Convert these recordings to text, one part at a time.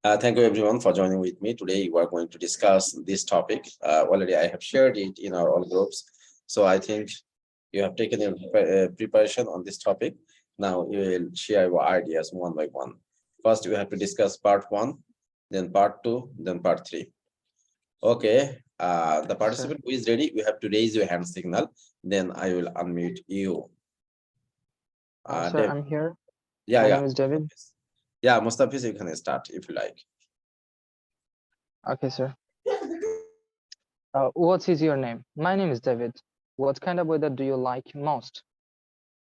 Thank you everyone for joining with me. Today we are going to discuss this topic. Already I have shared it in our all groups. So I think you have taken your preparation on this topic. Now you will share your ideas one by one. First, we have to discuss part one, then part two, then part three. Okay. The participant who is ready, you have to raise your hand signal. Then I will unmute you. Sir, I'm here. Yeah, My yeah. name is David. Yeah, Mustafiz, you can start if you like. Okay, sir. What is your name? My name is David. What kind of weather do you like most?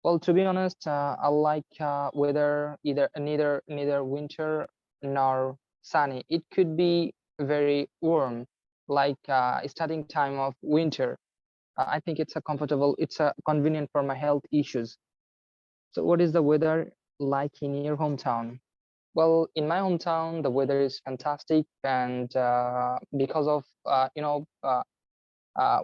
Well, to be honest, I like weather neither winter nor sunny. It could be very warm, like starting time of winter. I think it's a comfortable, it's a convenient for my health issues. So what is the weather like in your hometown? Well, in my hometown, the weather is fantastic, and because of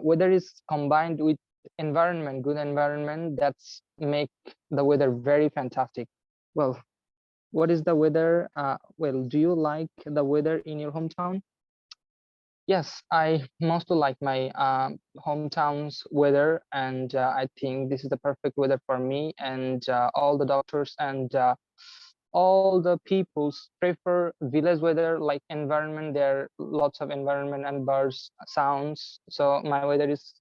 weather is combined with environment, good environment, that's make the weather very fantastic. Well, what is the weather? Well, do you like the weather in your hometown? Yes, I mostly like my hometown's weather, and I think this is the perfect weather for me. And all the doctors and all the peoples prefer village weather, like environment. There are lots of environment and birds sounds. So my weather is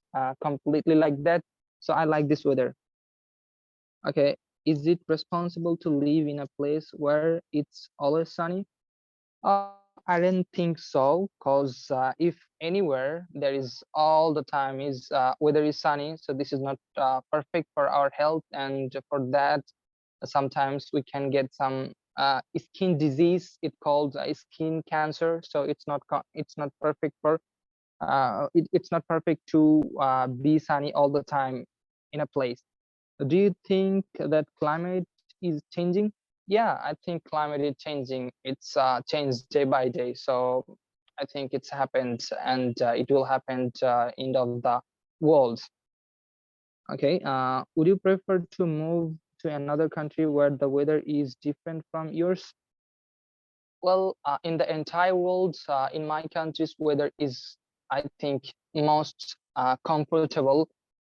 completely like that. So I like this weather. Okay, is it responsible to live in a place where it's always sunny? I don't think so, because if anywhere there is all the time is weather is sunny, so this is not perfect for our health, and for that sometimes we can get some skin disease. It called skin cancer. So it's not perfect for it's not perfect to be sunny all the time in a place. Do you think that climate is changing? Yeah, I think climate is changing. It's changed day by day. So I think it's happened, and it will happen end of the world. Okay, would you prefer to move to another country where the weather is different from yours? Well, in the entire world, in my country's weather is, I think, most comfortable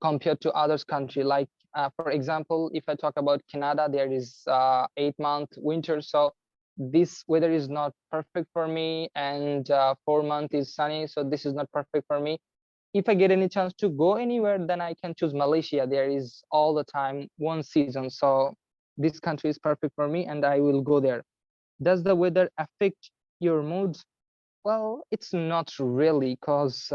compared to others country. Like, for example, if I talk about Canada, there is 8-month winter. So this weather is not perfect for me, and 4 month is sunny. So this is not perfect for me. If I get any chance to go anywhere, then I can choose Malaysia. There is all the time one season. So this country is perfect for me, and I will go there. Does the weather affect your mood? Well, it's not really, because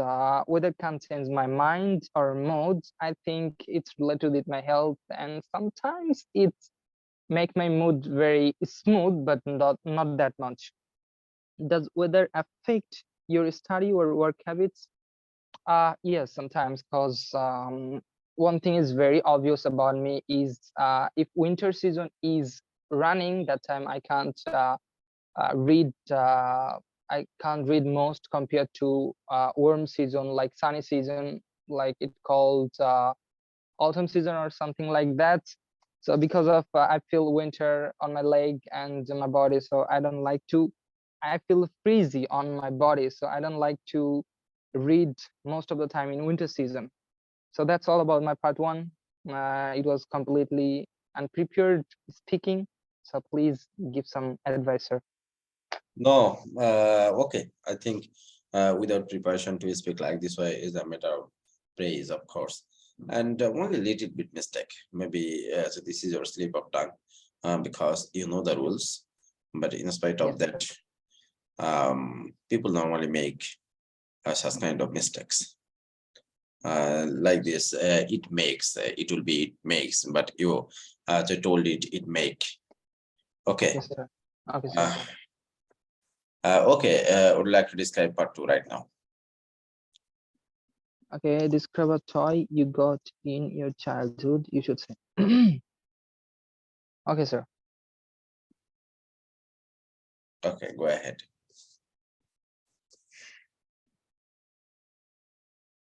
weather can change my mind or mood. I think it's related with my health, and sometimes it make my mood very smooth, but not that much. Does weather affect your study or work habits? Yes, sometimes, because one thing is very obvious about me is if winter season is running, that time read I can't read most compared to warm season, like sunny season, like it called autumn season or something like that. So because of I feel winter on my leg and my body, so I feel freezy on my body, so I don't like to read most of the time in winter season. So that's all about my part one. It was completely unprepared speaking, so please give some advice, sir. No, okay. I think without preparation to speak like this way is a matter of praise, of course. And only little bit mistake. Maybe so this is your slip of tongue because you know the rules. But in spite of Yes, that, people normally make such kind of mistakes. Like this, it makes, it will be, it makes, but you they told it make. Okay. yes, sir. Okay, sir. Uh, okay, I would like to describe part two right now. Okay, describe a toy you got in your childhood, you should say. Okay, sir. Okay, go ahead.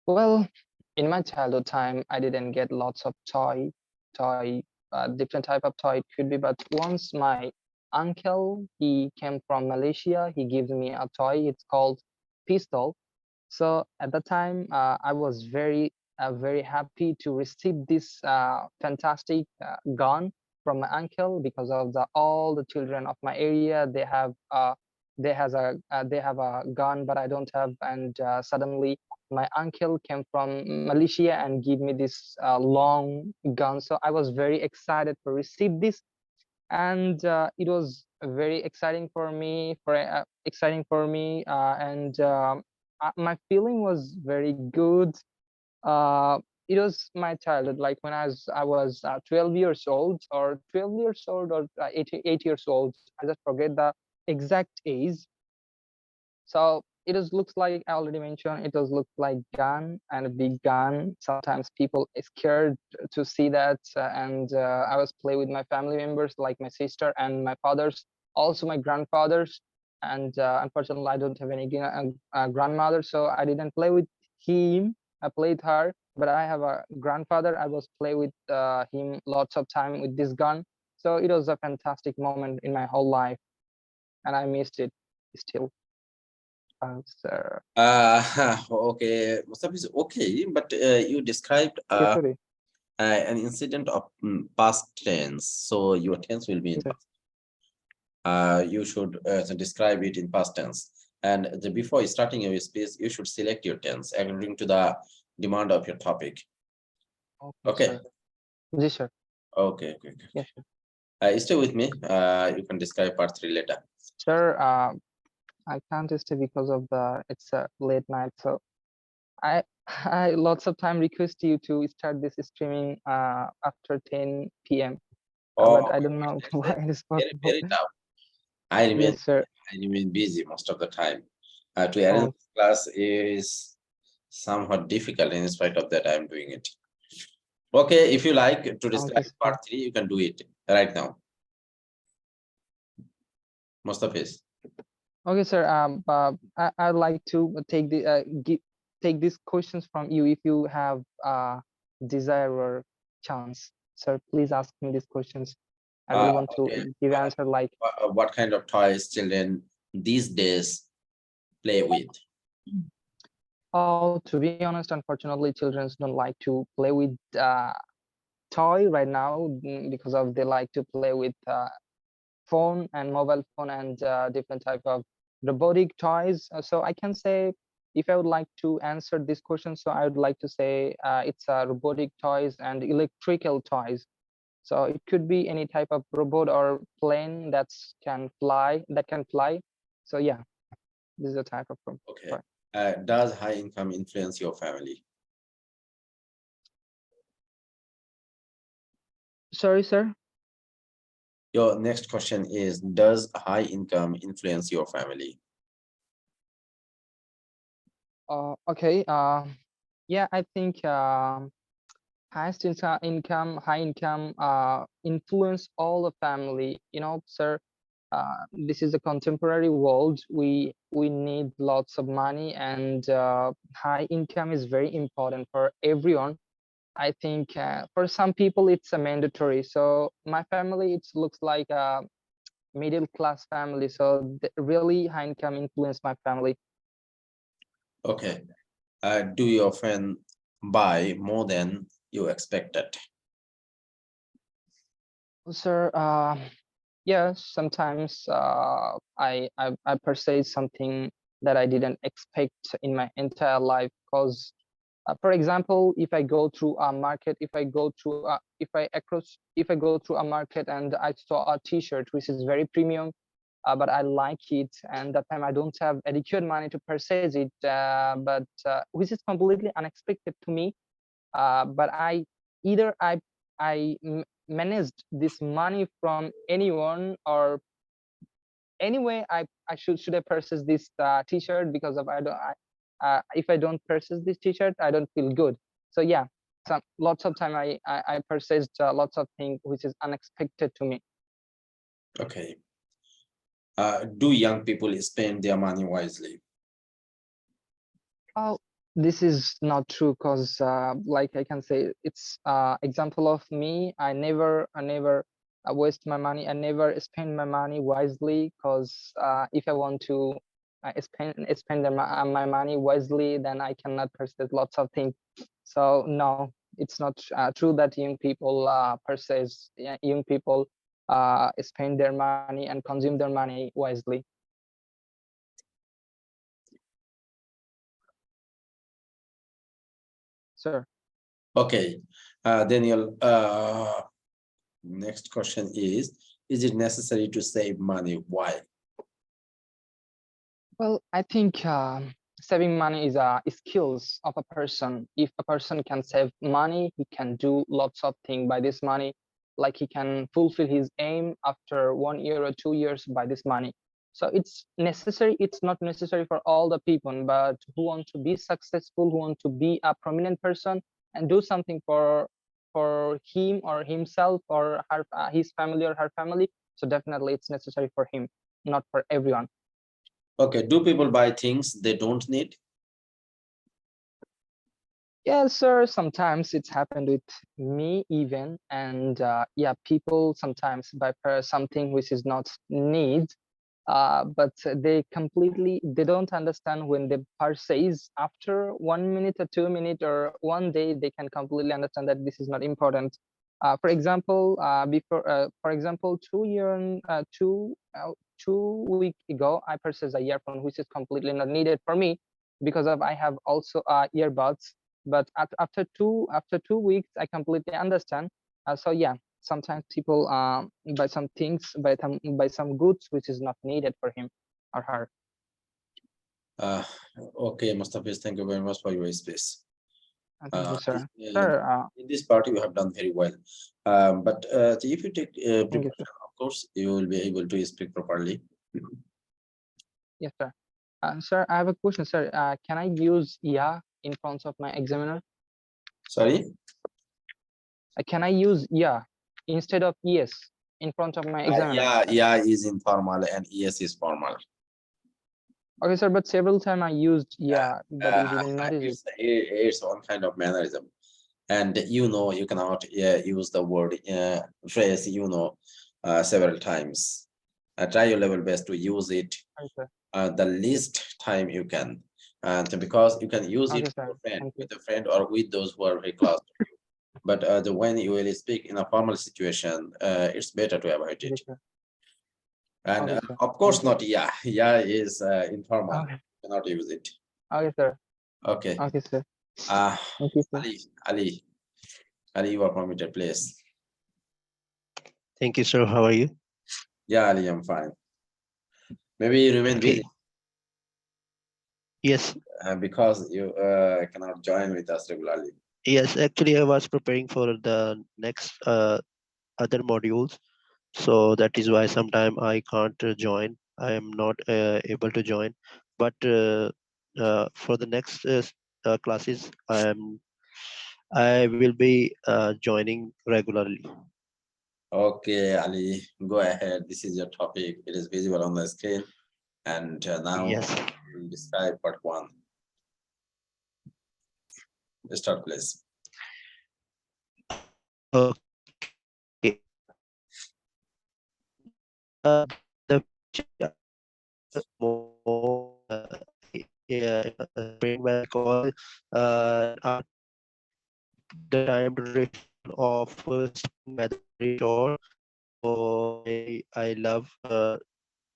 Well, in my childhood time, I didn't get lots of different type of toy it could be, but once my uncle. He came from Malaysia. He gives me a toy. It's called pistol. So at the time, I was very happy to receive this fantastic gun from my uncle, because of all the children of my area, they have a gun, but I don't have. And suddenly my uncle came from Malaysia and give me this long gun. So I was very excited to receive this, and it was very exciting for me. And my feeling was very good. uh, it was my childhood, like when I was 12 years old, or 12 years old, or 8 years old. I just forget the exact age. So it does looks like, I already mentioned, it does look like gun, and a big gun. Sometimes people are scared to see that. And I was play with my family members, like my sister and my fathers, also my grandfathers. And unfortunately, I don't have any grandmother, so I didn't play with him. I played her, but I have a grandfather. I was play with him lots of time with this gun. So it was a fantastic moment in my whole life, and I missed it still. Sir. Okay, Mustafa is okay, but you described Yes, sorry. an incident of past tense, so your tense will be in Yes, sir. past. You should describe it in past tense, and before starting your speech, you should select your tense according to the demand of your topic. Okay, Okay, sir. Yes, sir. okay. Yes, sir. Stay with me. You can describe part 3 later. Sir, I can't stay because of it's a late night. So I I lots of time request you to start this streaming after 10 p.m. Oh, But I don't know that's why it is possible. very tough. I remain Yes, sir. I remain busy most of the time. To arrange Oh, class is somewhat difficult. In spite of that, I'm doing it. Okay, if you like to okay, describe part sir. 3, you can do it right now. Mustafa. Okay, sir. I'd like to take these questions from you if you have desire or chance. Sir, please ask me these questions. I really want to Okay. give answer like. What kind of toys children these days play with? Oh, to be honest, unfortunately, children don't like to play with toy right now, because of they like to play with phone and mobile phone, and different type of robotic toys. So I can say, if I would like to answer this question, so I would like to say it's robotic toys and electrical toys. So it could be any type of robot or plane that can fly. So yeah, this is a type of Okay. toy. Does high income influence your family? Sorry, sir. Your next question is, does high income influence your family? Okay. Yeah, I think high income influence all the family. You know, sir. This is a contemporary world. We need lots of money, and high income is very important for everyone. I think for some people it's a mandatory. So my family, it looks like a middle class family. So really high income influence my family. Okay. Do you often buy more than you expected? Sir, yeah, sometimes I purchase something that I didn't expect in my entire life. Because for example, if I go through a market, if I go through a market and I saw a t-shirt which is very premium, but I like it, and that time I don't have adequate money to purchase it, but which is completely unexpected to me. But either managed this money from anyone, or anyway, I should I purchase this t-shirt, because of if I don't purchase this t-shirt, I don't feel good. So yeah, lots of time I purchased lots of things which is unexpected to me. Okay. Do young people spend their money wisely? Oh, this is not true, because like I can say, it's example of me. I never waste my money. I never spend my money wisely, because if I want to spend my money wisely, then I cannot purchase lots of things. So no, it's not true that young people purchase, young people spend their money and consume their money wisely. Sir. Okay, Daniel, next question is it necessary to save money? Why? Well, I think saving money is a skills of a person. If a person can save money, he can do lots of things by this money. Like he can fulfill his aim after 1 year or 2 years by this money. So it's necessary. It's not necessary for all the people, but who want to be successful, who want to be a prominent person and do something for him or himself or her, his family or her family. So definitely it's necessary for him, not for everyone. Okay, do people buy things they don't need? Yeah, sir, sometimes it's happened with me even. And yeah, people sometimes buy something which is not need, but they don't understand when they purchase after 1 minute or 2 minutes or one day, they can completely understand that this is not important. For example, for example, 2 weeks ago, I purchased a earphone which is completely not needed for me, because of I have also earbuds. But after 2 weeks, I completely understand. So yeah, sometimes people buy some things, buy some goods which is not needed for him or her. Okay, Mustafiz, thank you very much for your space. Thank you, sir. In Sir, this part, you have done very well. But if you take thank you, sir. preparation, of course, you will be able to speak properly. Yes, sir. Sir, I have a question, sir. Can I use yeah in front of my examiner? Sorry? Can I use yeah instead of yes in front of my examiner? Yeah is informal and yes is formal. Okay, sir, but several times I used yeah, but you didn't notice it. It's one kind of mannerism. And you cannot use the word phrase, several times. Try your level best to use it Okay, sir. the least time you can. And because you can use Okay, it sir. Thank you. with a friend or with those who are very close to you. But when you will speak in a formal situation, it's better to avoid Okay, it. sir. And Okay, sir. of Thank course you. not yeah. Yeah is informal. Okay. You cannot use it. Okay, sir. Okay. Okay, sir. Uh Thank you, sir. Ali, you are permitted, please. Thank you, sir. How are you? Yeah, Ali, I'm fine. Maybe you remain busy Okay. Yes. because you cannot join with us regularly. Yes. Actually, I was preparing for the next other modules, so that is why sometime I can't join. I am not able to join. But for the next classes, I will be joining regularly. Okay, Ali, go ahead. This is your topic. It is visible on the screen. And now Yes. we'll describe part one. Start, please. Okay. The more spring weather because the time duration of spring weather is very short. So I love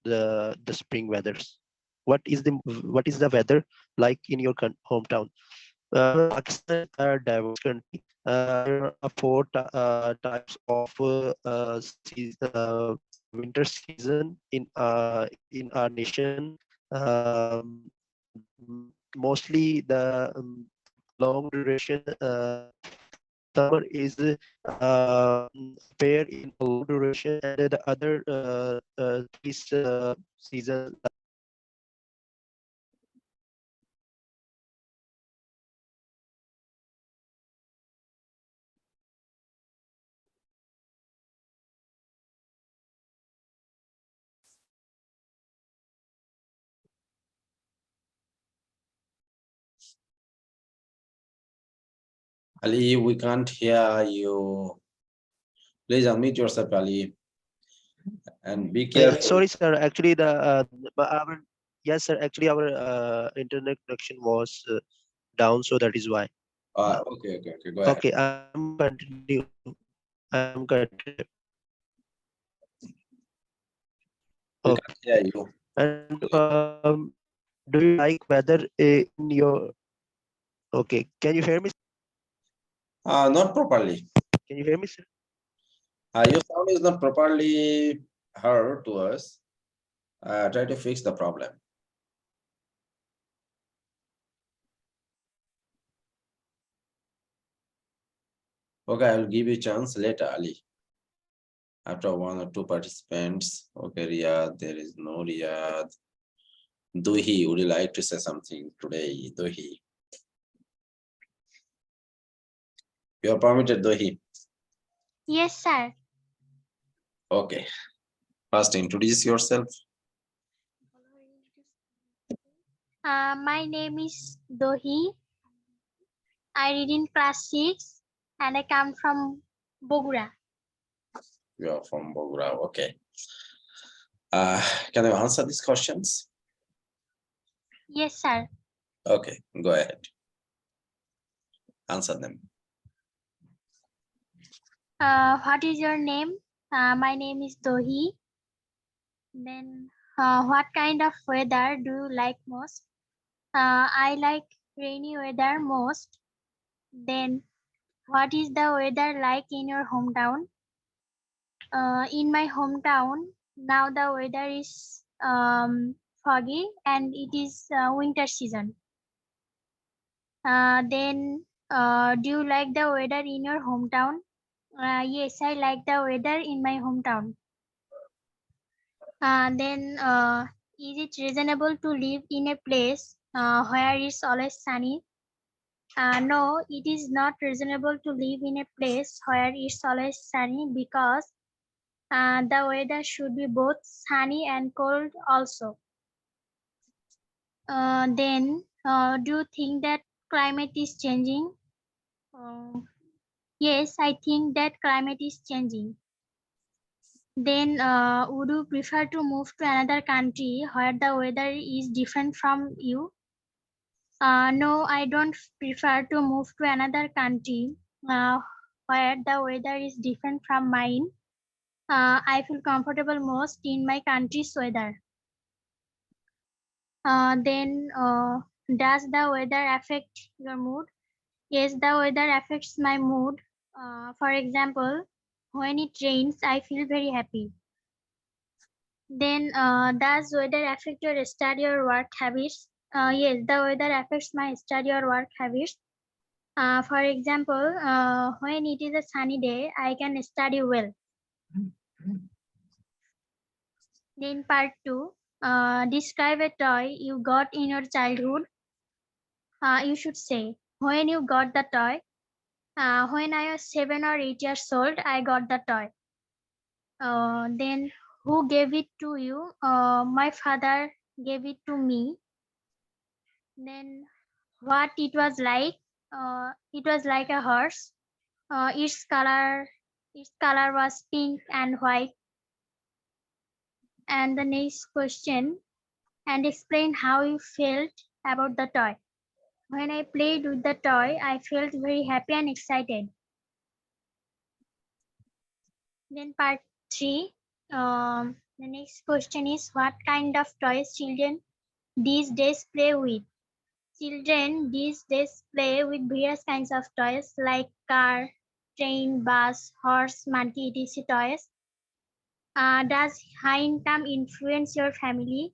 the spring weathers. What is the weather like in your hometown? Pakistan is a diverse country. There are types of winter season in our nation. Um, Mostly the long duration summer is pair in a long duration, and the other this season. Ali, we can't hear you. Please unmute yourself, Ali. And be careful. Sorry, sir. Actually, our yes, sir. Actually, our internet connection was down, so that is why. Okay, go ahead. Okay, I'm continue. I'm continue. We Okay, can't hear you. and do you like weather in your? Okay, can you hear me? Not properly. Can you hear me, sir? Your sound is not properly heard to us. Try to fix the problem. Okay, I'll give you a chance later, Ali. After one or two participants. Okay, Riyadh, there is no Riyadh. Duhi, would you like to say something today? Duhi. You are permitted, Duhi. Yes, sir. Okay. First, introduce yourself. My name is Dohi. I read in class 6 and I come from Bogura. You are from Bogura. Okay. Can you answer these questions? Yes, sir. Okay, go ahead. Answer them. What is your name? My name is Dohi. Then, what kind of weather do you like most? I like rainy weather most. Then, what is the weather like in your hometown? In my hometown, now the weather is foggy and it is winter season. Then, do you like the weather in your hometown? Yes, I like the weather in my hometown. Then, is it reasonable to live in a place where it's always sunny? No, it is not reasonable to live in a place where it's always sunny because the weather should be both sunny and cold also. Then, do you think that climate is changing? Uh, yes, I think that climate is changing. Then, would you prefer to move to another country where the weather is different from you? No, I don't prefer to move to another country where the weather is different from mine. I feel comfortable most in my country's weather. Then, does the weather affect your mood? Yes, the weather affects my mood. For example, when it rains, I feel very happy. Then, does weather affect your study or work habits? Yes, the weather affects my study or work habits. For example, when it is a sunny day, I can study well. Then part 2, describe a toy you got in your childhood. You should say, when you got the toy. When I was 7 or 8 years old, I got the toy. Then who gave it to you? My father gave it to me. Then what it was like? It was like a horse. Uh, its color, its color was pink and white. And the next question, and explain how you felt about the toy. When I played with the toy, I felt very happy and excited. Then part 3, the next question is what kind of toys children these days play with? Children these days play with various kinds of toys like car, train, bus, horse, monkey, etc. toys. Does high income influence your family?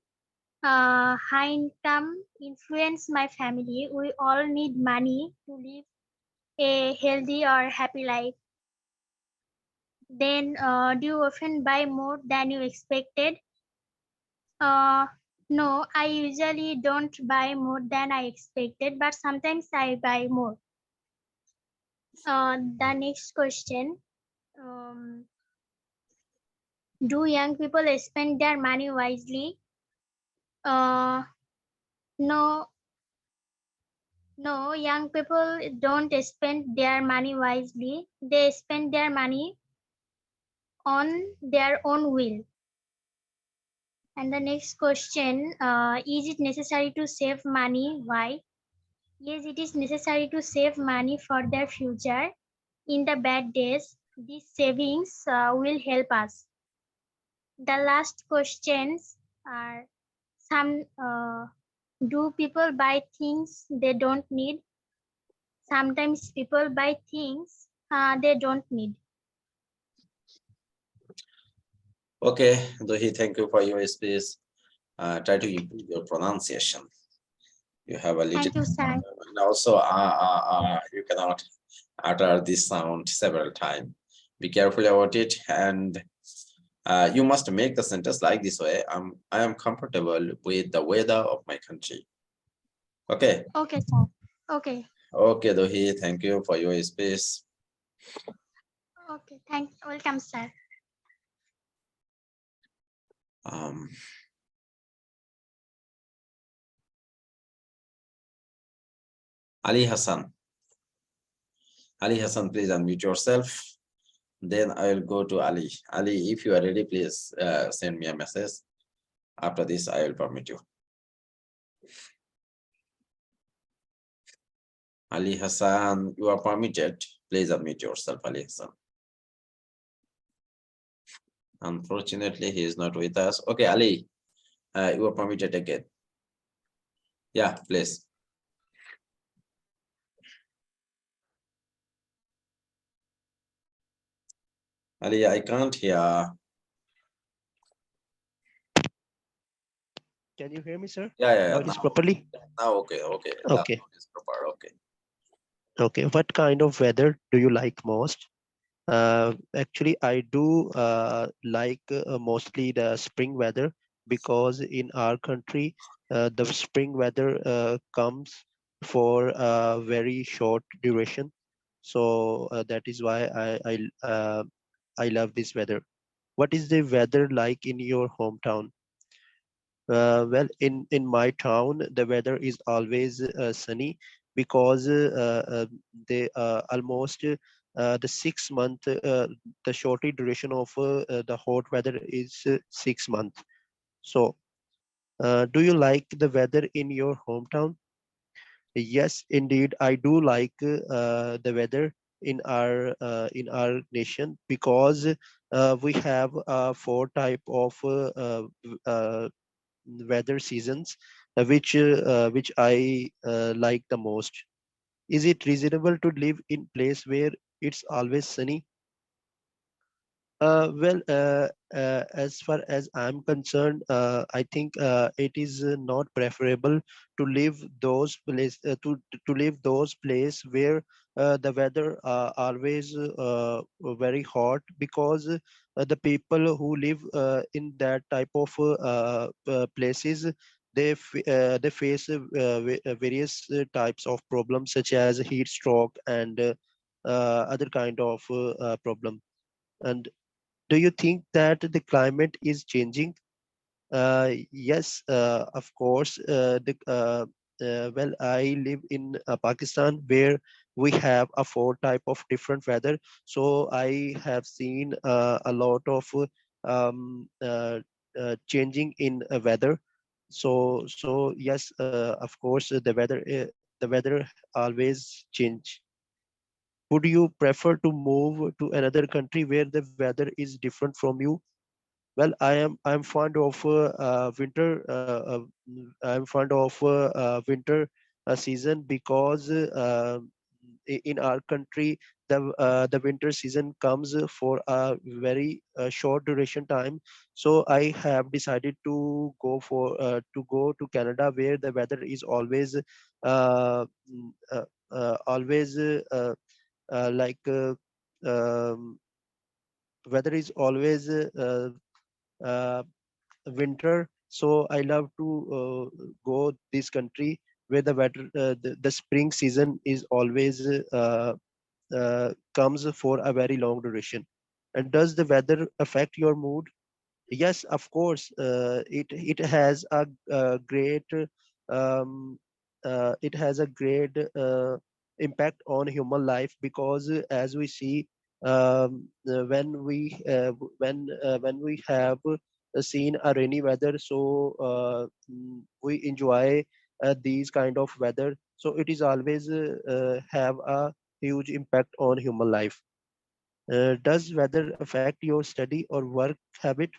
High income influence my family. We all need money to live a healthy or happy life. Then, do you often buy more than you expected? Uh, no, I usually don't buy more than I expected, but sometimes I buy more. The next question, um, do young people spend their money wisely? Uh, no, no, young people don't spend their money wisely. They spend their money on their own will. And the next question, is it necessary to save money? Why? Yes, it is necessary to save money for their future. In the bad days, these savings will help us. The last questions are some do people buy things they don't need? Sometimes people buy things they don't need. Okay, Dohi, thank you for your space. Try to improve your pronunciation. You have a little, Thank you, sir. and also you cannot utter this sound several times. Be careful about it, and you must make the sentence like this way. I am comfortable with the weather of my country. Okay. Okay, sir. Okay. Okay, Dohi, thank you for your space. Okay. Welcome, sir. Um, Ali Hassan. Ali Hassan, please unmute yourself. Then I will go to Ali. Ali, if you are ready, please send me a message. After this, I will permit you. Ali Hassan, you are permitted. Please unmute yourself, Ali Hassan. Unfortunately, he is not with us. Okay, Ali, you are permitted again. Yeah, please. Ali, I can't hear. Can you hear me, sir? Yeah. Now it is properly? Now, okay. Okay. That is proper. Okay. Okay. What kind of weather do you like most? Actually, I do like mostly the spring weather, because in our country, the spring weather comes for a very short duration. So that is why I love this weather. What is the weather like in your hometown? Well, in my town, the weather is always sunny, because they almost the 6 month, the shorter duration of the hot weather is 6 months. So, do you like the weather in your hometown? Yes, indeed, I do like the weather in our nation, because we have four type of weather seasons, which I like the most. Is it reasonable to live in place where it's always sunny? Well, as far as I'm concerned, I think it is not preferable to live to live those place where the weather always very hot, because the people who live in that type of places, they face various types of problems, such as heat stroke and other kind of problem. And do you think that the climate is changing? Yes, of course. Well, I live in Pakistan, where we have a four type of different weather. So I have seen a lot of um, uh, changing in weather. So yes, of course, the weather always change. Would you prefer to move to another country where the weather is different from you? Well, I'm fond of winter. I'm fond of winter season, because in our country, the winter season comes for a very short duration time. So I have decided to go to Canada, where the weather is always always like um, weather is always uh, winter. So I love to go this country where the spring season is always comes for a very long duration. And does the weather affect your mood? Yes, of course. It has a great um, it has a great impact on human life, because as we see, when we have seen a rainy weather, so we enjoy these kind of weather. So it is always have a huge impact on human life. Does weather affect your study or work habit?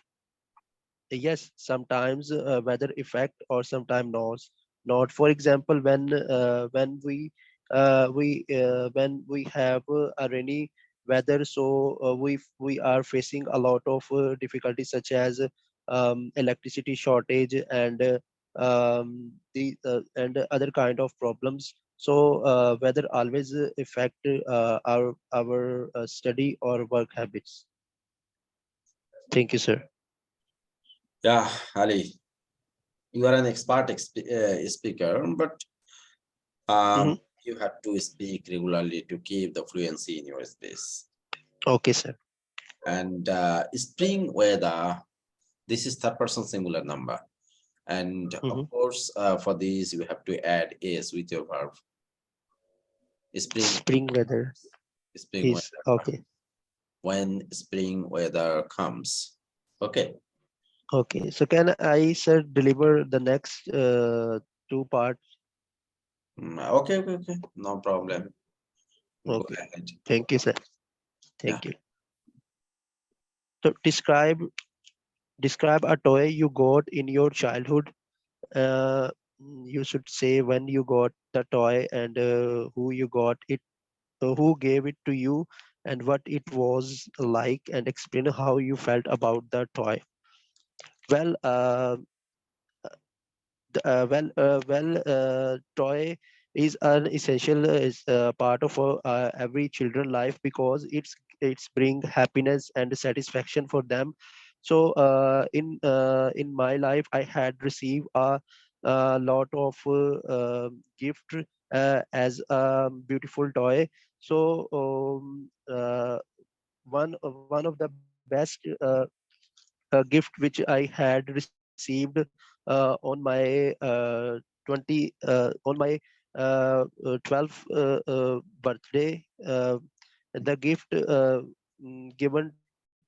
Yes, sometimes weather effect or sometimes not. For example, when we have a rainy weather, so we are facing a lot of difficulties, such as electricity shortage and the and other kind of problems. So weather always affect our study or work habits. Thank you, sir. Yeah, Ali, you are an expert speaker, but Mhm. you have to speak regularly to keep the fluency in your space. Okay, sir. And spring weather, this is third person singular number. And Mhm. of course, for this, you have to add is with your verb. Spring, Spring weather spring is weather. okay. When spring weather comes. Okay. Okay. So can I, sir, deliver the next two parts? Okay, okay, okay. No problem. Go Okay. ahead. Thank you, sir. Yeah. Thank you. So describe a toy you got in your childhood. Uh, you should say when you got the toy and who you got it, who gave it to you, and what it was like, and explain how you felt about the toy. Well, toy is an essential part of every children life, because it's bring happiness and satisfaction for them. So in my life I had received a lot of gift as a beautiful toy. So one of the best gift which I had received on my 20 on my 12th birthday. The gift given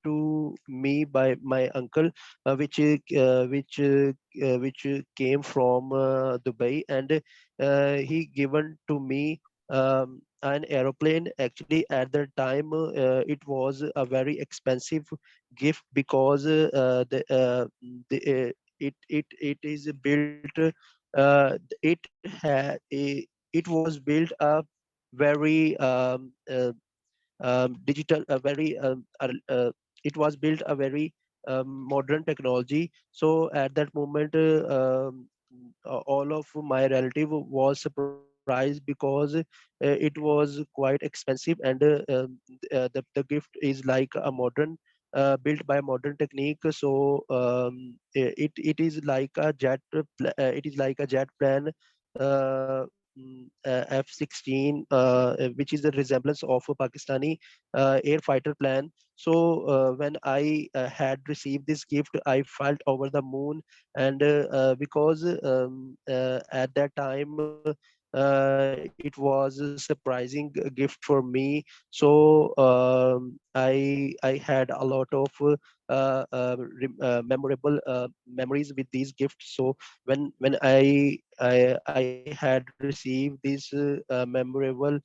to me by my uncle, which came from Dubai, and he given to me an aeroplane. Actually, at that time, it was a very expensive gift, because it is built it was built a very digital very it was built a very modern technology. So at that moment, all of my relative was surprised, because it was quite expensive, and the gift is like a modern built by modern technique. So it is like a it is like a jet plane, F-16, which is the resemblance of a Pakistani air fighter plane. So when I had received this gift, I felt over the moon, and because at that time it was a surprising gift for me. So I had a lot of memorable memories with these gifts. So when I had received this memorable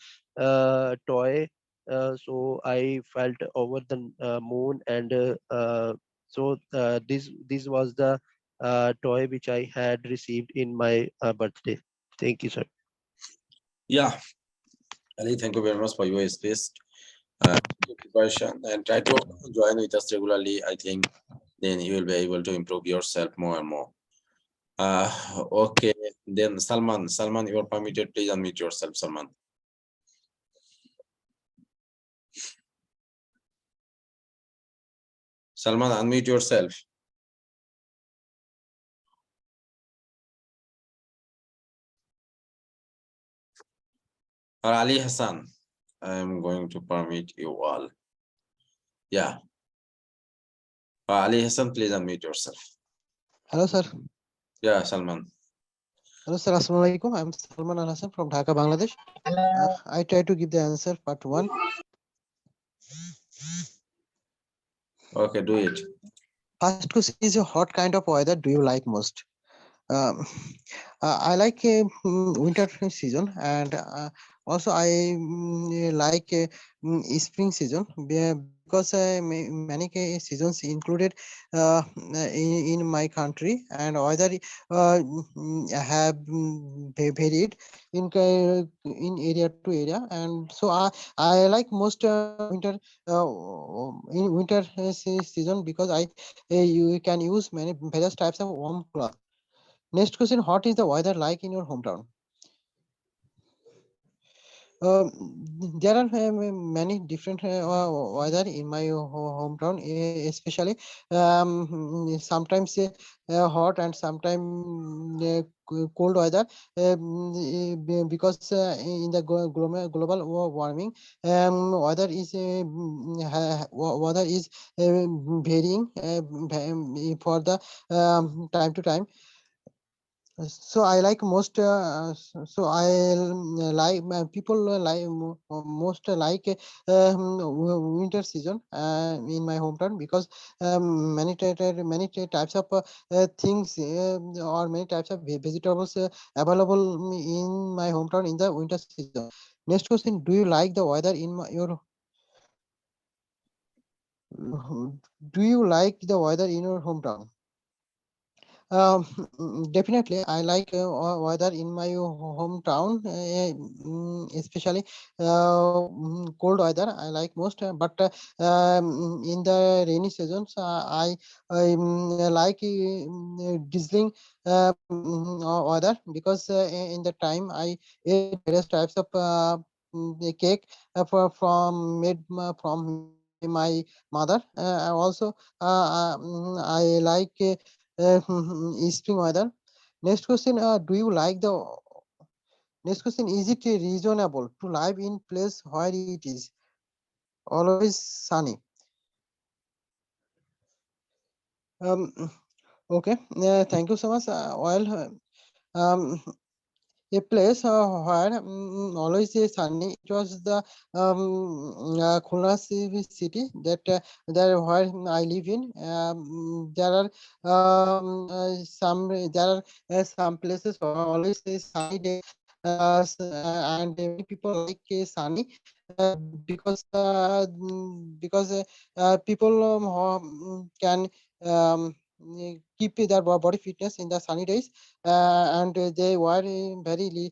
toy, so I felt over the moon, and this was the toy which I had received in my birthday. Thank you, sir. Yeah. Ali, thank you very much for your space. Preparation, and try to join with us regularly. I think then you will be able to improve yourself more and more. Okay, then Salman, you are permitted. Please unmute yourself, Salman. Salman, unmute yourself. Or Ali Hassan, I am going to permit you all. Yeah. Ali Hassan, please unmute yourself. Hello, sir. Yeah, Salman. Hello, sir. Assalamu alaikum. I'm Salman Al Hassan from Dhaka, Bangladesh. I try to give the answer part one. Okay, do it. First question is, what kind of weather do you like most? Um, I like winter season, and also I like spring season, because many seasons included in my country, and weather have varied in area to area, and so I like most in winter season, because you can use many various types of warm cloth. Next question: what is the weather like in your hometown? There are many different weather in my hometown, especially sometimes hot and sometimes cold weather, because in the global warming, weather is weather is varying for the time to time. So I like most. So I like people like most like winter season in my hometown, because types of things, or many types of vegetables available in my hometown in the winter season. Next question: do you like the weather in your do you like the weather in your hometown? Definitely, I like weather in my hometown, especially cold weather. I like most, but in the rainy seasons, I like drizzling weather, because in the time I ate various types of cake from made by my mother. Also, I like. Spring weather. Next question: do you like the next question? Is it reasonable to live in place where it is always sunny? Um, okay. Thank you so much. A place where always is sunny. It was the Khulna city that there where I live in. There are some places where always a sunny day, and many people like sunny, uh, because people can keep their body fitness in the sunny days, and they wear a very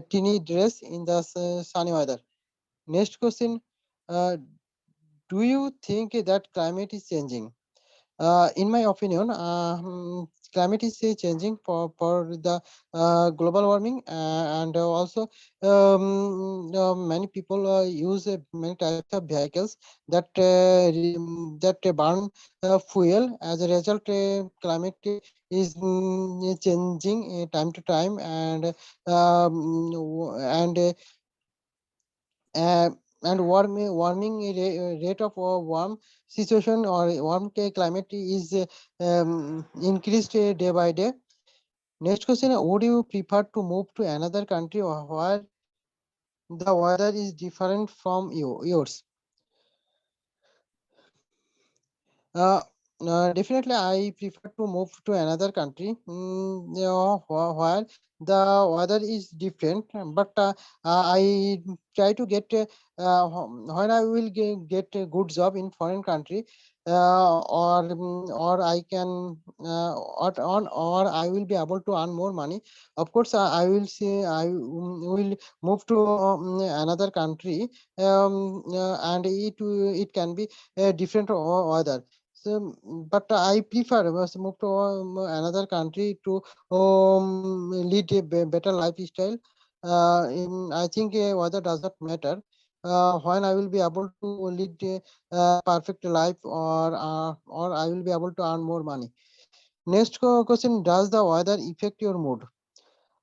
teeny dress in the sunny weather. Next question: uh, do you think that climate is changing? In my opinion, climate is changing for the global warming, and also many people use many types of vehicles that burn fuel. As a result, climate is changing time to time, and uh, warming rate of warm situation or warm climate is increased day by day. Next question: would you prefer to move to another country where the weather is different from yours? Uh, Definitely, I prefer to move to another country, where the weather is different. But I try to get when I will get a good job in foreign country, or I can or I will be able to earn more money. Of course, I will say I will move to another country, and it can be a different weather. So, but I prefer was move to another country to lead a better lifestyle. I think weather does not matter. When I will be able to lead a perfect life, or I will be able to earn more money. Next question: does the weather affect your mood?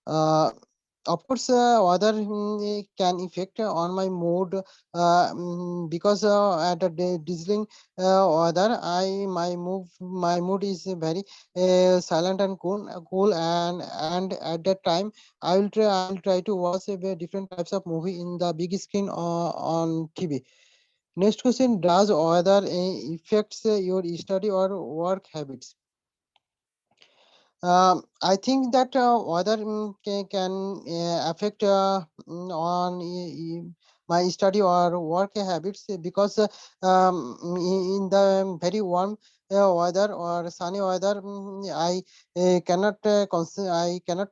Uh, of course, weather can affect on my mood, because at a drizzling weather, my mood is very silent and cool, and at that time, I will try to watch different types of movie in the big screen on TV. Next question: does weather affects your study or work habits? I think that weather can affect on my study or work habits because in the very warm weather or sunny weather, I cannot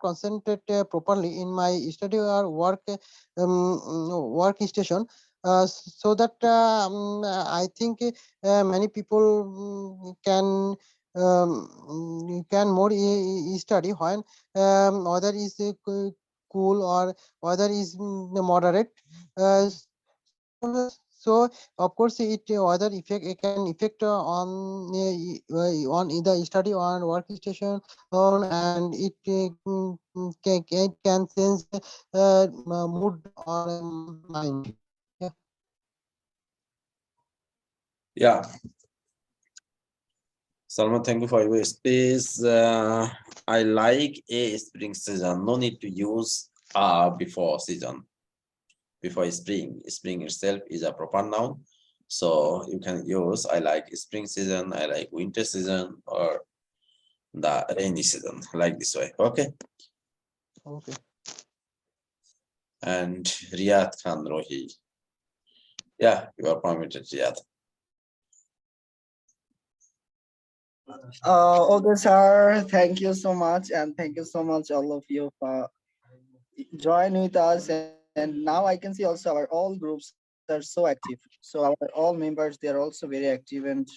concentrate properly in my study or work station. So that I think many people can you can more study when weather is cool or weather is moderate. So of course it weather effect it can effect on either study or work station on, and it can change mood or mind. Yeah. Yeah, Salman, thank you for your space. I like a spring season. No need to use before season, before spring. Spring itself is a proper noun. So you can use I like spring season, I like winter season, or the rainy season, like this way. Okay. Okay. And Riyadh Khan Rohi. Yeah, you are permitted, Riyadh. Okay, sir. Thank you so much, and thank you so much, all of you, for join with us. And now I can see also our all groups are so active. So our all members, they are also very active, and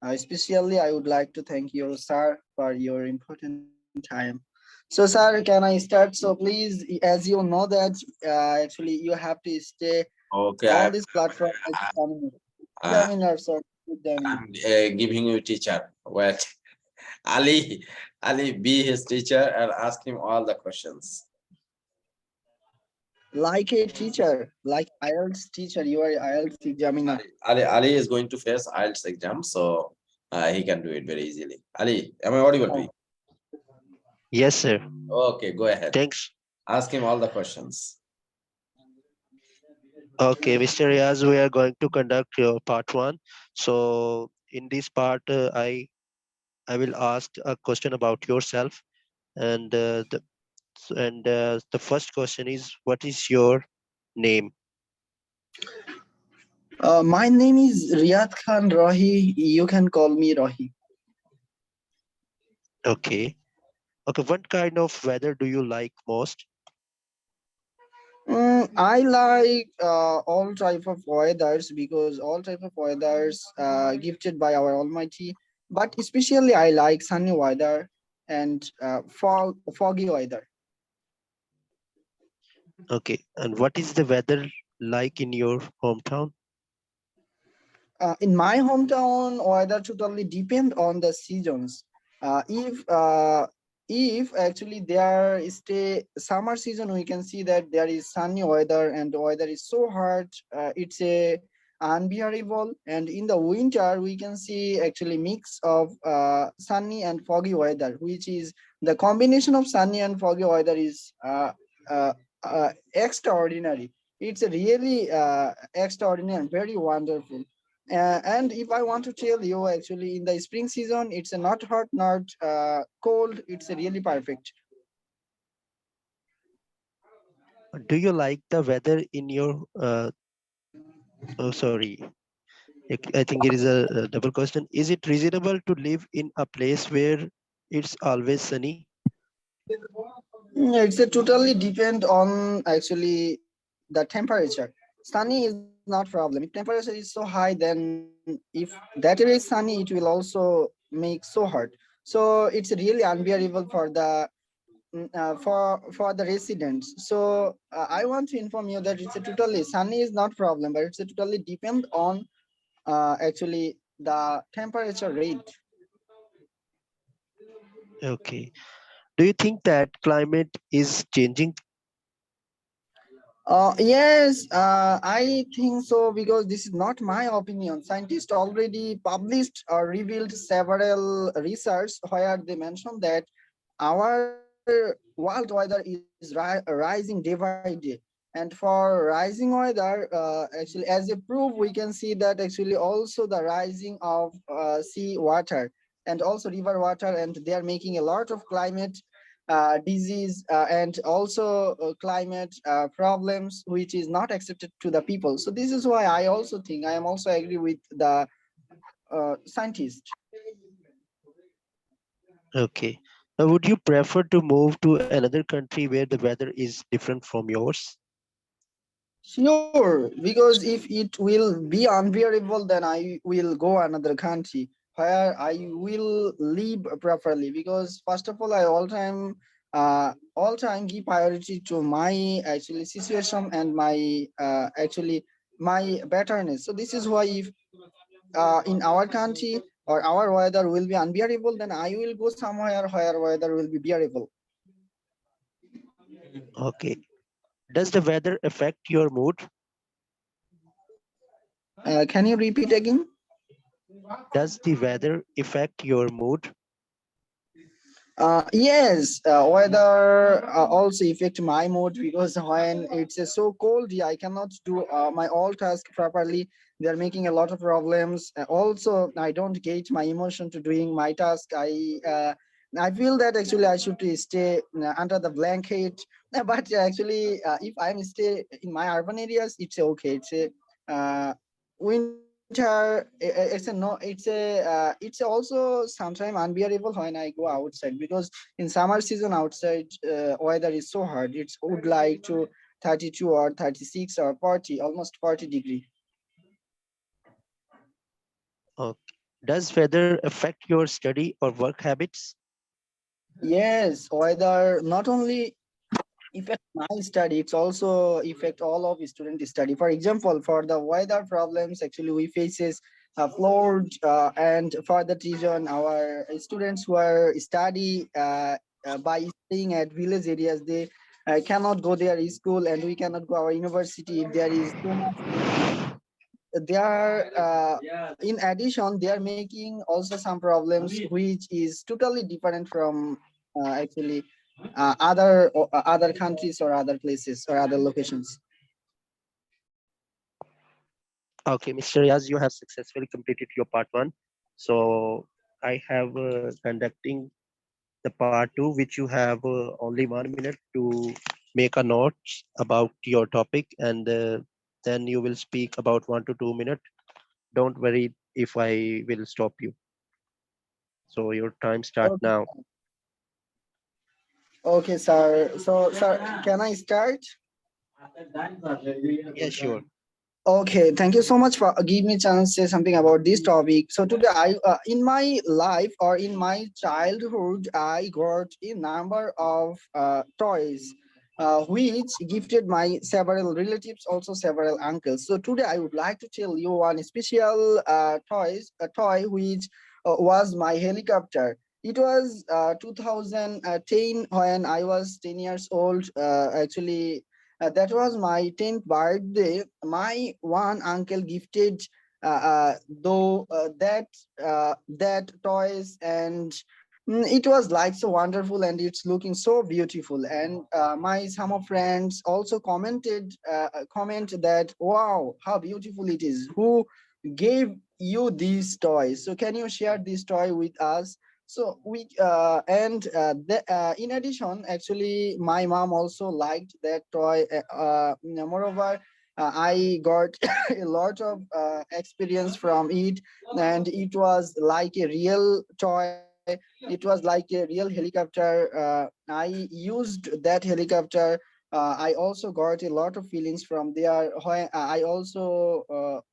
especially I would like to thank you, sir, for your important time. So, sir, can I start? So, please, as you know that actually you have to stay Okay, on this platform as examiner. uh, Examiner, sir. Examiner. I'm giving you teacher. Wait, Ali, be his teacher and ask him all the questions. Like a teacher, like IELTS teacher, you are IELTS examiner. Ali is going to face IELTS exam, so he can do it very easily. Ali, am I audible to you? Yes, sir. Okay, go ahead. Thanks. Ask him all the questions. Okay, Mr. Riaz, we are going to conduct your part one. So in this part, I will ask a question about yourself, and the first question is, what is your name? My name is Riyad Khan Rahi. You can call me Rahi. Okay. Okay. What kind of weather do you like most? I like all type of weathers because all type of weathers gifted by our Almighty. But especially I like sunny weather and foggy weather. Okay. And what is the weather like in your hometown? In my hometown, weather totally depend on the seasons. If actually there is a summer season, we can see that there is sunny weather and the weather is so hot, it's a unbearable. And in the winter, we can see actually mix of sunny and foggy weather, which is the combination of sunny and foggy weather is uh, extraordinary. It's a really extraordinary and very wonderful. And if I want to tell you, actually, in the spring season, it's a not hot, not cold. It's a really perfect. Do you like the weather in your oh, sorry. I think it is a double question. Is it reasonable to live in a place where it's always sunny? It's a totally depend on actually the temperature. Sunny is not problem. If temperature is so high, then if that area is sunny, it will also make so hot. So it's really unbearable for the for the residents. So I want to inform you that it's a totally sunny is not problem, but it's a totally depend on actually the temperature rate. Okay. Do you think that climate is changing? Yes, I think so because this is not my opinion. Scientists already published or revealed several research where they mentioned that our world weather is rising day by day. And And for rising weather, actually, as a proof, we can see that actually also the rising of sea water and also river water, and they are making a lot of climate disease and also climate problems, which is not accepted to the people. So this is why I also think I am also agree with the scientist. Okay. Would you prefer to move to another country where the weather is different from yours? Sure, because if it will be unbearable, then I will go another country where I will live properly. Because first of all, I all time give priority to my actually situation and my actually my betterness. So this is why if in our country or our weather will be unbearable, then I will go somewhere where weather will be bearable. Okay. Does the weather affect your mood? Can you repeat again? Does the weather affect your mood? Yes, weather also affect my mood because when it's so cold, yeah, I cannot do my all task properly. They are making a lot of problems. Also, I don't gauge my emotion to doing my task. I feel that actually I should stay under the blanket. But actually, if I'm stay in my urban areas, it's okay. It's a winter. It's also sometimes unbearable when I go outside because in summer season outside weather is so hard. It's would like to 32 or 36 or 40, almost 40 degree. Okay. Does weather affect your study or work habits? Yes, weather not only affect my study, it's also affect all of student study. For example, for the weather problems actually we faces flood and for that reason our students who are study by staying at village areas, they cannot go their school and we cannot go our university if there is too much. They are in addition they are making also some problems which is totally different from actually other countries or other places or other locations. Okay, Mr. Riaz, you have successfully completed your part one. So I have conducting the part two, which you have only 1 minute to make a notes about your topic, and then you will speak about 1 to 2 minutes. Don't worry if I will stop you. So your time start Okay, now. okay, sir. So, sir, can I start? Yeah, sure. Okay, thank you so much for giving me chance to say something about this topic. So today, in my life or in my childhood, I got a number of toys, which gifted my several relatives, also several uncles. So today, I would like to tell you one special a toy which was my helicopter. It was 2010 when I was 10 years old. Actually, that was my 10th birthday. My one uncle gifted though that toys, and it was like so wonderful and it's looking so beautiful. And my some of friends also comment that wow, how beautiful it is. Who gave you these toys? So can you share this toy with us? So we in addition, actually, my mom also liked that toy. Moreover, I got a lot of experience from it, and it was like a real toy. It was like a real helicopter. I used that helicopter. I also got a lot of feelings from there. I also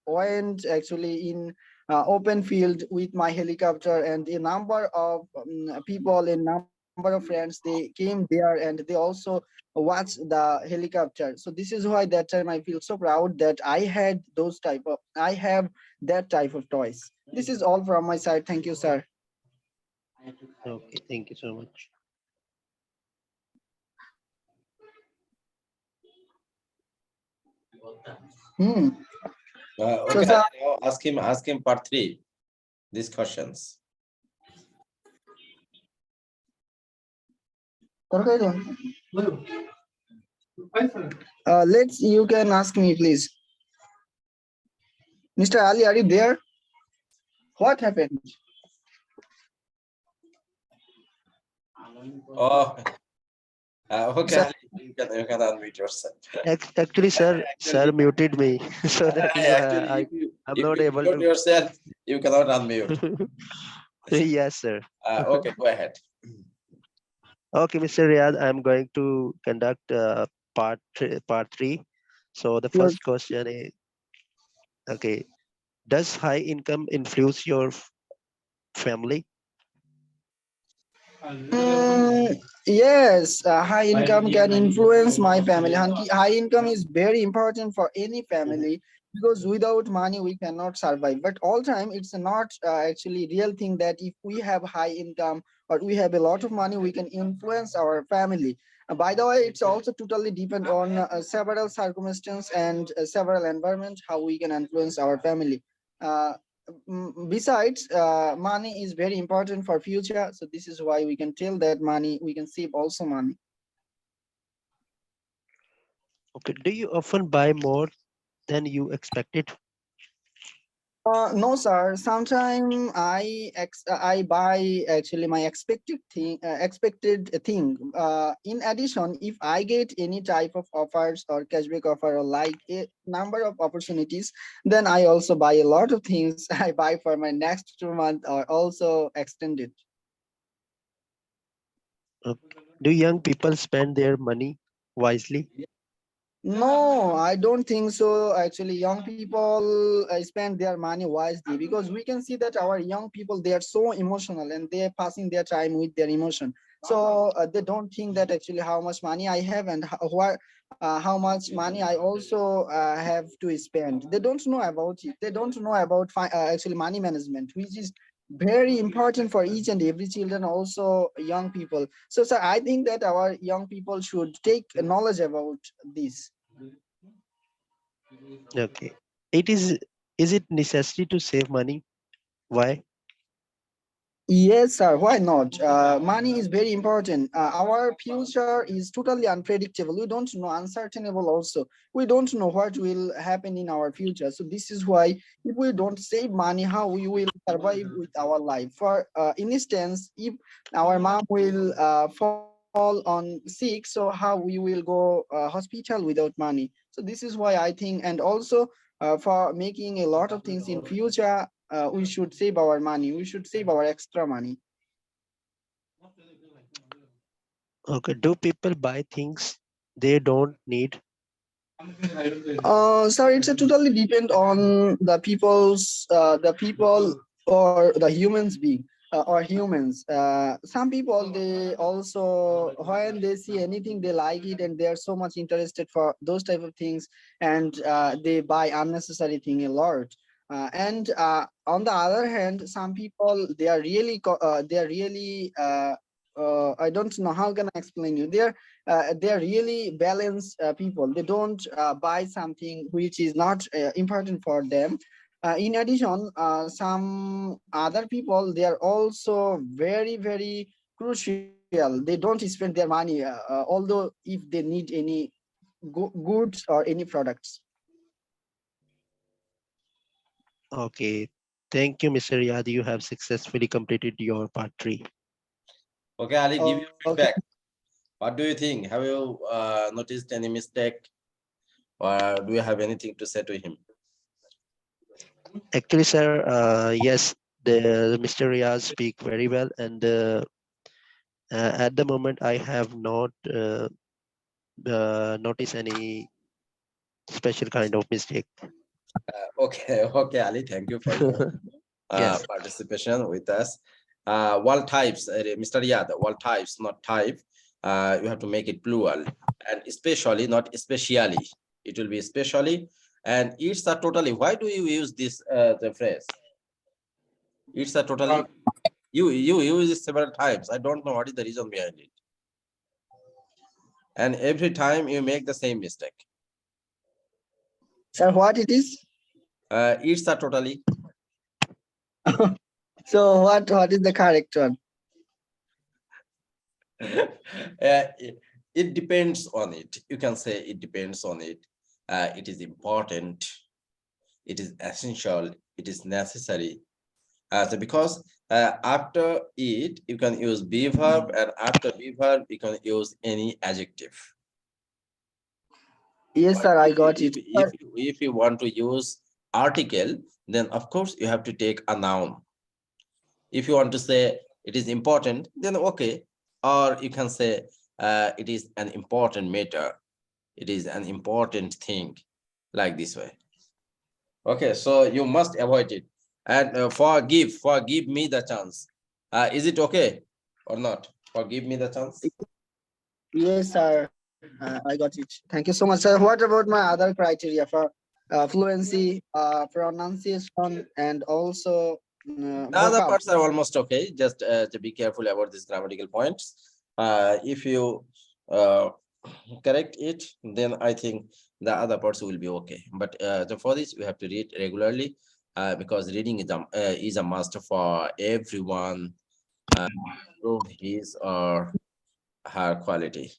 went actually in open field with my helicopter, and a number of people, a number of friends, they came there and they also watched the helicopter. So this is why that time I feel so proud that I have that type of toys. This is all from my side. Thank you, sir. Okay, thank you so much. Hmm. So, Okay, sir, now ask him part three, these questions. You can ask me, please. Mr. Ali, are you there? What happened? Oh, okay, Sir, Ali, you can unmute yourself. Actually, sir muted me, so that is Actually, why I'm if not you able mute to. yourself, you cannot unmute. Yes, sir. Okay, go ahead. Okay, Mr. Riyad, I'm going to conduct part three. So the sure. first question is, okay, does high income influence your family? Yes, high income can influence my family. High income is very important for any family because without money we cannot survive. But all time it's not actually real thing that if we have high income or we have a lot of money, we can influence our family. By the way, it's also totally depend on several circumstances and several environments how we can influence our family. Uh, Besides, money is very important for future, so this is why we can tell that money we can save also money. Okay, do you often buy more than you expected? No, sir. Sometimes I buy actually my expected thing. In addition, if I get any type of offers or cashback offer or like a number of opportunities, then I also buy a lot of things. I buy for my next 2 months or also extended. Do young people spend their money wisely? No, I don't think so. Actually, young people spend their money wisely because we can see that our young people they are so emotional and they are passing their time with their emotion. So they don't think that actually how much money I have and how much money I also have to spend. They don't know about it. They don't know about actually money management, which is very important for each and every children, also young people. So, sir, I think that our young people should take knowledge about this. Okay. It is it necessary to save money? Why? Yes, sir. Why not? Money is very important. Our future is totally unpredictable. We don't know, uncertainable also. We don't know what will happen in our future. So this is why if we don't save money, how we will survive with our life. For instance, if our mom will fall on sick, so how we will go hospital without money. So this is why I think, and also for making a lot of things in future, we should save our money. We should save our extra money. Okay. Do people buy things they don't need? Sir, it's a totally depend on the people or the humans being or humans. Some people they also when they see anything they like it and they are so much interested for those type of things and they buy unnecessary thing a lot. And on the other hand, some people they are really I don't know how can I explain you. They're really balanced people. They don't buy something which is not important for them. In addition, some other people they are also very crucial. They don't spend their money, although if they need any goods or any products. Okay. Thank you, Mr. Riyad. You have successfully completed your part three. Okay, Ali, give your Okay. feedback. What do you think? Have you noticed any mistake, or do you have anything to say to him? Actually, sir, yes, the Mr. Riyad speak very well, and at the moment I have not noticed any special kind of mistake. Okay, okay, Ali, thank you for your Yes. participation with us. Wall types, Mr. Yad, wall types, not type. You have to make it plural, and especially, not especially. It will be especially, and it's a totally. Why do you use this the phrase? It's a totally. You use it several times. I don't know what is the reason behind it. And every time you make the same mistake. Sir, what it is? It's a totally. So what is the correct one? uh, it depends on it. You can say it depends on it. It is important. It is essential. It is necessary. So because after it, you can use be verb, and after be verb, you can use any adjective. Yes, sir, I got it. If you want to use article, then of course you have to take a noun. If you want to say it is important, then okay. Or you can say it is an important matter. It is an important thing, like this way. Okay, so you must avoid it. And forgive me the chance. Is it okay or not? Forgive me the chance. Yes, sir. I got it. Thank you so much, sir. What about my other criteria for fluency, pronunciation, and also The other vocab? parts are almost okay. Just to be careful about these grammatical points. If you correct it, then I think the other parts will be okay. But for this, we have to read regularly because reading is a must for everyone. Improve his or her quality.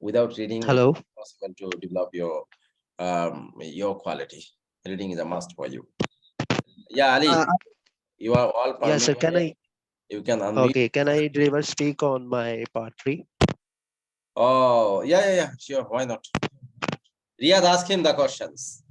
Without reading, it Hello. is possible to develop your quality. Reading is a must for you. Yeah, Ali, Uh, you are all Yes, sir. Can permitted. I? You can unmute. Okay. Can I deliver speak on my part three? Oh, yeah, sure. Why not? Riyad, ask him the questions.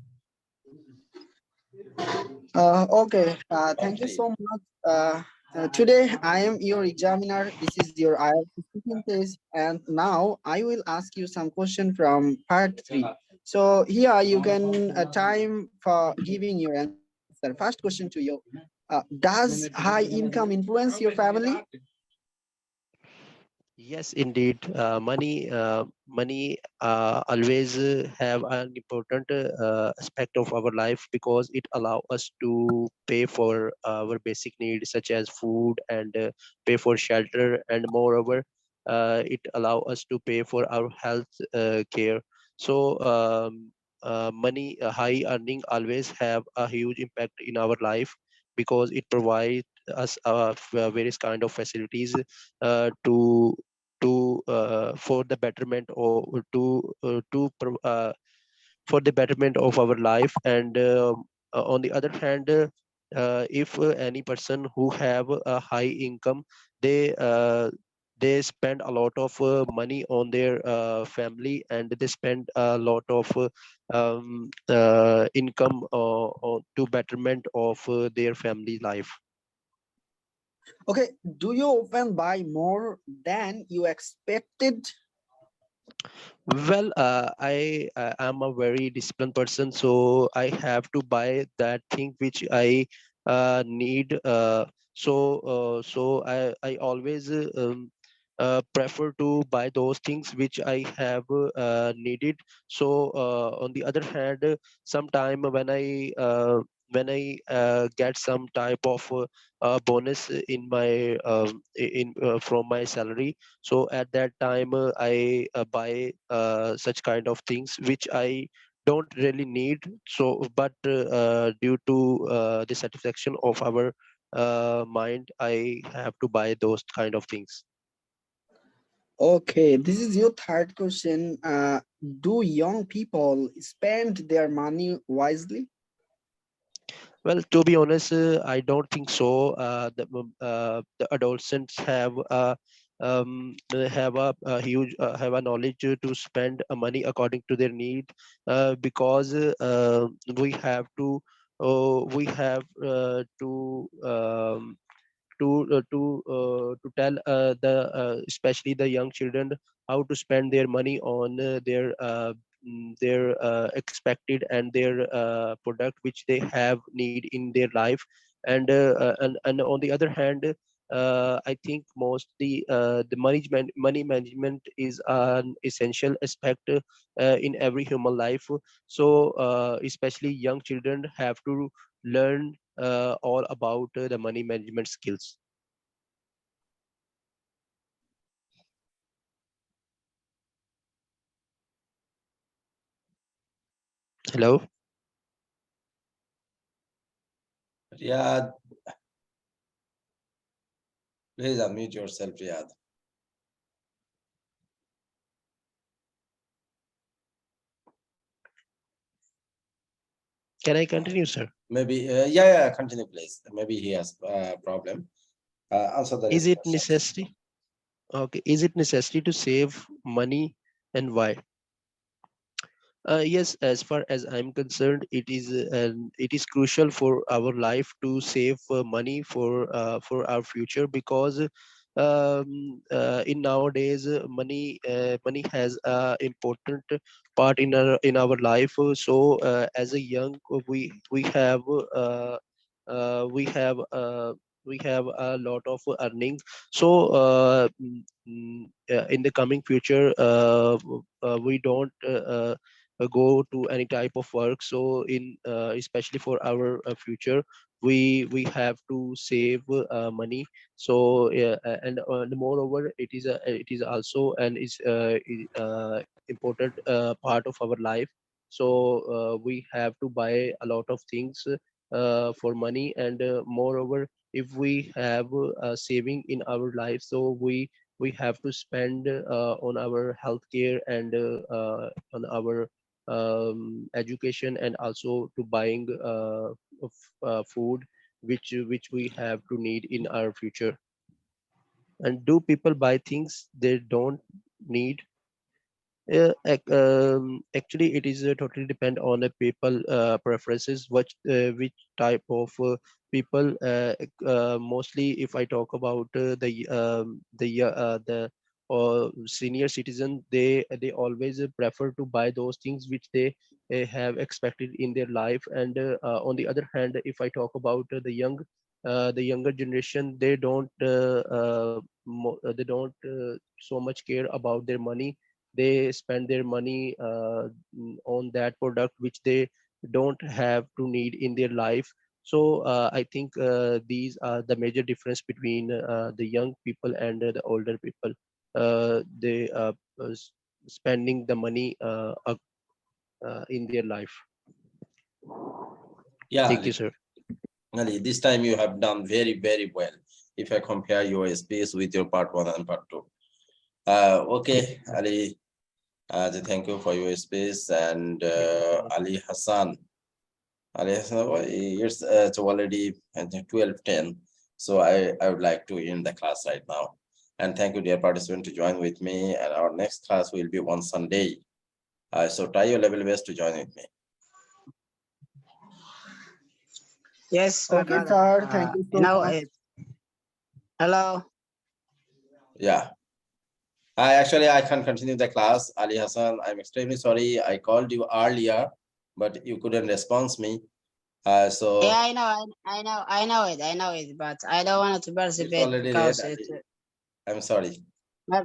okay. Thank you so much. Today I am your examiner. This is your IELTS speaking test, and now I will ask you some question from part 3. So here you can time for giving your answer. First question to you: does high income influence your family? Yes, indeed. Money always have an important aspect of our life because it allow us to pay for our basic needs such as food and pay for shelter, and moreover, it allow us to pay for our health care. So, money, high earning always have a huge impact in our life because it provides us various kind of facilities to for the betterment or for the betterment of our life. And on the other hand, if any person who have a high income, they uh, they spend a lot of money on their family, and they spend a lot of income to betterment of their family life. Okay, do you often buy more than you expected? Well, I am a very disciplined person, so I have to buy that thing which I need. So I always prefer to buy those things which I have needed. So on the other hand, sometime when I get some type of bonus in my in from my salary, so at that time I buy such kind of things which I don't really need, so but due to the satisfaction of our mind, I have to buy those kind of things. Okay, this is your third question. Do young people spend their money wisely? Well, to be honest, I don't think so. The adolescents have a huge have a knowledge to spend money according to their need, because we have to we have to tell especially the young children how to spend their money on their expected and their product which they have need in their life. And on the other hand, I think mostly the money management is an essential aspect in every human life. So especially young children have to learn all about the money management skills. Hello. Riyad, please unmute yourself, Riyad. Can I continue, sir? Maybe, yeah, continue, please. Maybe he has a problem. Answer the Is rest it questions. necessary? Okay. Is it necessary to save money, and why? Yes, as far as I'm concerned, it is crucial for our life to save money for our future, because in nowadays money has a important part in our life. So as a young, we have uh, we have uh, we have a lot of earning. So in the coming future, we don't go to any type of work. So in especially for our future, we have to save money. So and moreover, it is also an is important part of our life. So we have to buy a lot of things for money. And moreover, if we have saving in our life, so we have to spend on our healthcare, and on our education, and also to buying food which we have to need in our future. And do people buy things they don't need? Actually, it is totally depend on the people preferences. Which type of people? Mostly, if I talk about the senior citizen, they always prefer to buy those things which they have expected in their life. And on the other hand, if I talk about the younger generation, they don't so much care about their money. They spend their money on that product which they don't have to need in their life. So I think these are the major difference between the young people and the older people. They spending the money in their life. Yeah, Thank you, sir. Ali, this time you have done very, very well. If I compare your space with your part 1 and part 2. Okay, Ali, thank you for your space. And Ali Hassan. Ali Hassan, it's already 12:10. So I would like to end the class right now. And thank you, dear participant, to join with me. And our next class will be on Sunday. So try your level best to join with me. Yes, my Okay, brother. sir. Thank you so much. Hello. Yeah. Actually, I can't continue the class. Ali Hassan, I'm extremely sorry. I called you earlier, but you couldn't respond me. So Yeah, I know it, but I don't want to it's participate already because late. it's I'm sorry. my